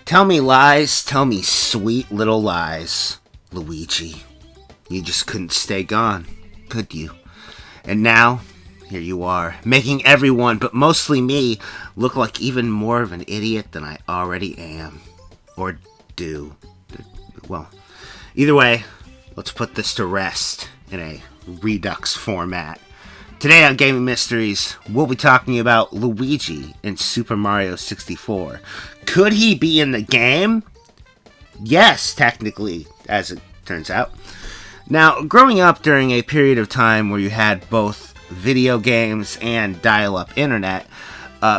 Tell me lies, tell me sweet little lies, Luigi. You just couldn't stay gone, could you? And now, here you are, making everyone, but mostly me, look like even more of an idiot than I already am. Or do. Well, either way, let's put this to rest in a Redux format. Today on Gaming Mysteries, we'll be talking about Luigi in Super Mario 64. Could he be in the game? Yes, technically, as it turns out. Now, growing up during a period of time where you had both video games and dial-up internet,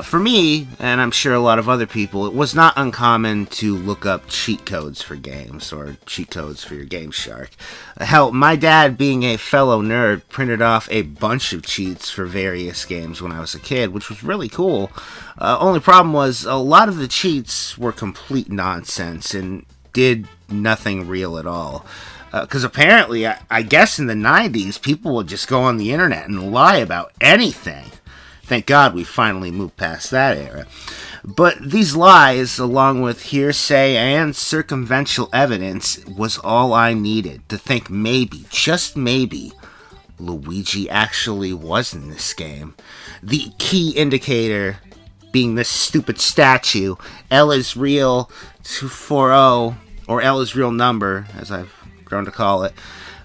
for me, and I'm sure a lot of other people, it was not uncommon to look up cheat codes for games, or cheat codes for your Game Shark. Hell, my dad, being a fellow nerd, printed off a bunch of cheats for various games when I was a kid, which was really cool. Only problem was, a lot of the cheats were complete nonsense, and did nothing real at all. Because apparently, I guess in the 90s, people would just go on the internet and lie about anything. Thank God we finally moved past that era. But these lies, along with hearsay and circumstantial evidence, was all I needed to think maybe, just maybe, Luigi actually was in this game. The key indicator being this stupid statue, L is real 240, or L is real number, as I've grown to call it.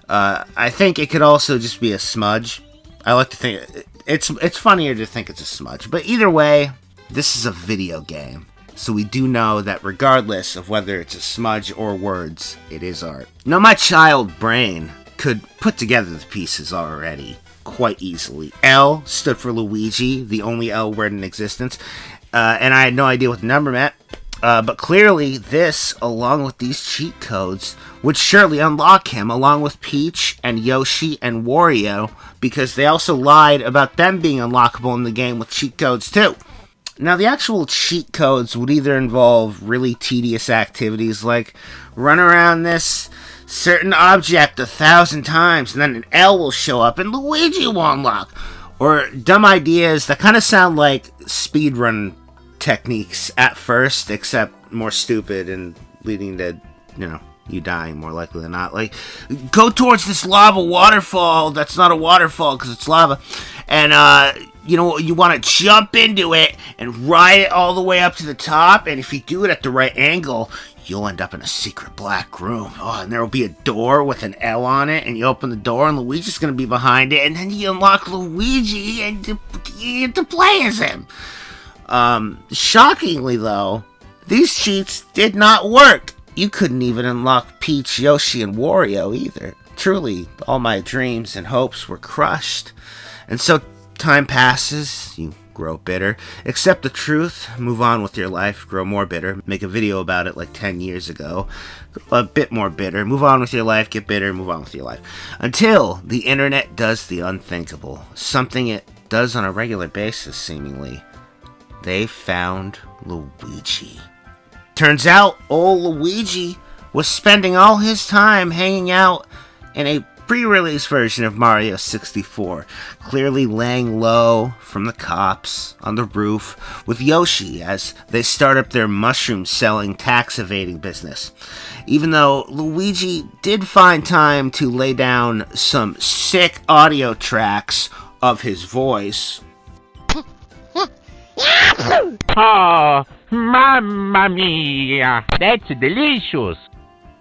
I think it could also just be a smudge. I like to think it's funnier to think it's a smudge, but either way, this is a video game, so we do know that regardless of whether it's a smudge or words, it is art. Now, my child brain could put together the pieces already quite easily. L stood for Luigi, the only L word in existence, and I had no idea what the number meant. But clearly, this, along with these cheat codes, would surely unlock him, along with Peach and Yoshi and Wario, because they also lied about them being unlockable in the game with cheat codes too. Now, the actual cheat codes would either involve really tedious activities like run around this certain object 1,000 times, and then an L will show up and Luigi will unlock, or dumb ideas that kind of sound like speedrun techniques at first, except more stupid and leading to, you dying more likely than not. Like, go towards this lava waterfall that's not a waterfall because it's lava, and you want to jump into it and ride it all the way up to the top, and if you do it at the right angle, you'll end up in a secret black room. Oh, and there will be a door with an L on it, and you open the door, and Luigi's going to be behind it, and then you unlock Luigi, and you get to play as him. Shockingly though, these cheats did not work. You couldn't even unlock Peach, Yoshi, and Wario either. Truly, all my dreams and hopes were crushed. And so, time passes, you grow bitter, accept the truth, move on with your life, grow more bitter, make a video about it like 10 years ago, a bit more bitter, move on with your life, get bitter, move on with your life. Until the internet does the unthinkable, something it does on a regular basis, seemingly. They found Luigi. Turns out, old Luigi was spending all his time hanging out in a pre-release version of Mario 64, clearly laying low from the cops on the roof with Yoshi as they start up their mushroom-selling, tax-evading business. Even though Luigi did find time to lay down some sick audio tracks of his voice. Oh, mamma mia, that's delicious.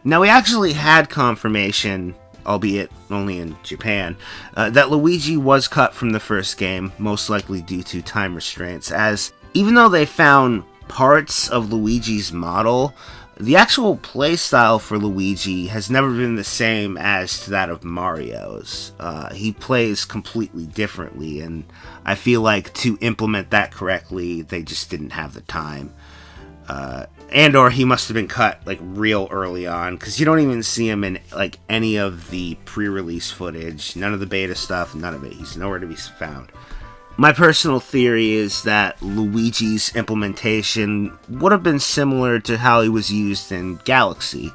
Now, we actually had confirmation, albeit only in Japan, that Luigi was cut from the first game, most likely due to time restraints, as even though they found parts of Luigi's model, the actual playstyle for Luigi has never been the same as to that of Mario's. He plays completely differently, and I feel like to implement that correctly, they just didn't have the time. And or he must have been cut like real early on, because you don't even see him in like any of the pre-release footage, none of the beta stuff, none of it. He's nowhere to be found. My personal theory is that Luigi's implementation would have been similar to how he was used in Galaxy,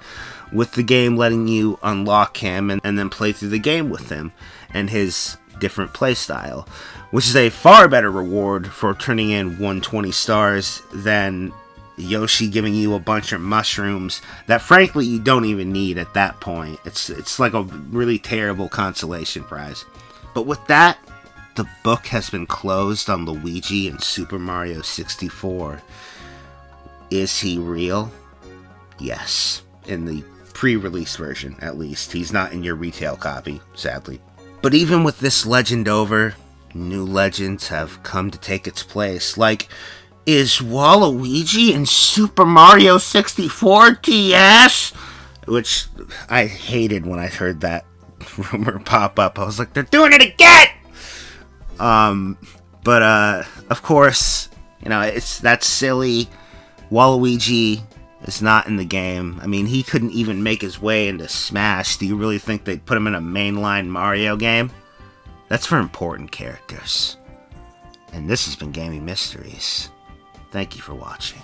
with the game letting you unlock him and then play through the game with him and his different playstyle, which is a far better reward for turning in 120 stars than Yoshi giving you a bunch of mushrooms that frankly you don't even need at that point. It's like a really terrible consolation prize. But with that, the book has been closed on Luigi in Super Mario 64. Is he real? Yes. In the pre-release version, at least. He's not in your retail copy, sadly. But even with this legend over, new legends have come to take its place. Like, is Waluigi in Super Mario 64 DS? Which I hated when I heard that rumor pop up. I was like, they're doing it again! But of course, that's silly. Waluigi is not in the game. I mean, he couldn't even make his way into Smash. Do you really think they'd put him in a mainline Mario game? That's for important characters. And this has been Gaming Mysteries. Thank you for watching.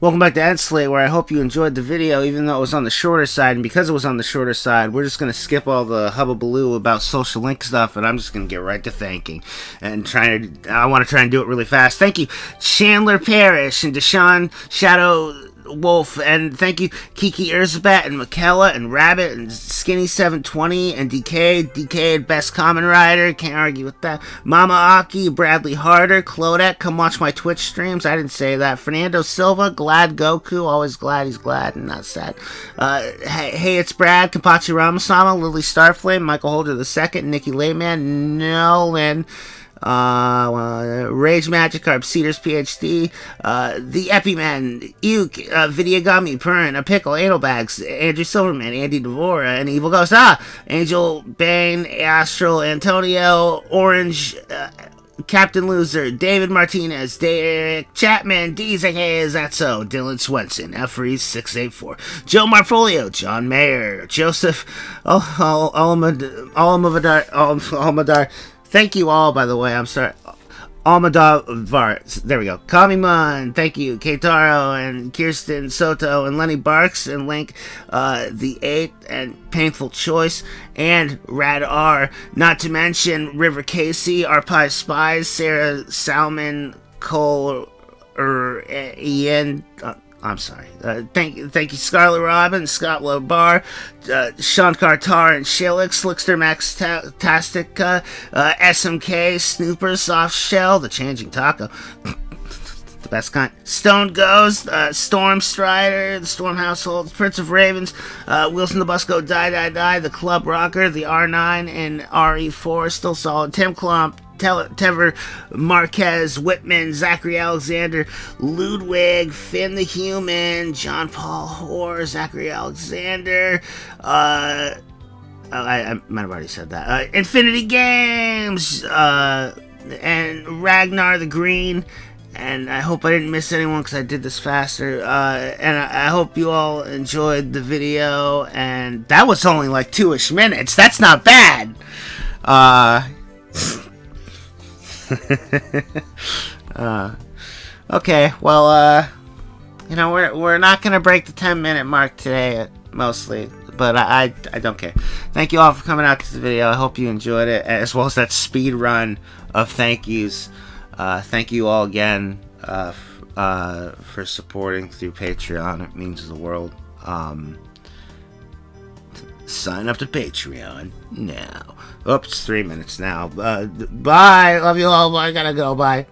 Welcome back to EdSlate, where I hope you enjoyed the video, even though it was on the shorter side. And because it was on the shorter side, we're just going to skip all the hubbubaloo about social link stuff, and I'm just going to get right to thanking. And I want to try and do it really fast. Thank you, Chandler Parrish and Deshaun Shadow Wolf, and thank you Kiki Erzabat and Michaela and Rabbit and Skinny720 and DK Best Common Rider, can't argue with that. Mama Aki, Bradley Harder, Clodek, come watch my Twitch streams, I didn't say that. Fernando Silva, Glad Goku, always glad he's glad and not sad. Hey, it's Brad, Kapachi Ramasama, Lily Starflame, Michael Holder II, Nikki Layman, Nolan, Rage Magikarp, Cedars PhD, the Epiman, Uke, Videogami, Purrin, A Pickle, Analbags, Andrew Silverman, Andy Devora, and Evil Ghost, Angel, Bane, Astral, Antonio, Orange, Captain Loser, David Martinez, Derek Chapman, Hayes, that's so, Dylan Swenson, Freeze 684, Joe Marfolio, John Mayer, Joseph Almadar. Thank you all, by the way. I'm sorry. Almadar, there we go. Kamiman, thank you. Keitaro and Kirsten Soto and Lenny Barks and Link, the 8th and Painful Choice and Rad R. Not to mention River Casey, Arpai Spies, Sarah Salmon, Cole, Ian. I'm sorry. Thank you, Scarlet Robin, Scott Lobar, Shankar Tar and Shilix, Slickster Max Tastica, SMK, Snooper, Soft Shell, The Changing Taco, the best kind, Stone Ghost, Storm Strider, The Storm Household, Prince of Ravens, Wilson the Busco, Die, The Club Rocker, the R9 and RE4, still solid, Tim Klump, Tever, Marquez, Whitman, Zachary Alexander, Ludwig, Finn the Human, John Paul Hoare, Zachary Alexander, I might have already said that, Infinity Games, and Ragnar the Green, and I hope I didn't miss anyone because I did this faster, and I hope you all enjoyed the video, and that was only like 2-ish minutes, that's not bad, okay, well, we're not gonna break the 10-minute mark today, mostly, but I don't care. Thank you all for coming out to the video. I hope you enjoyed it, as well as that speed run of thank yous. Thank you all again for supporting through Patreon. It means the world. Sign up to Patreon now. Oops, 3 minutes now. Bye. Love you all. I gotta go. Bye.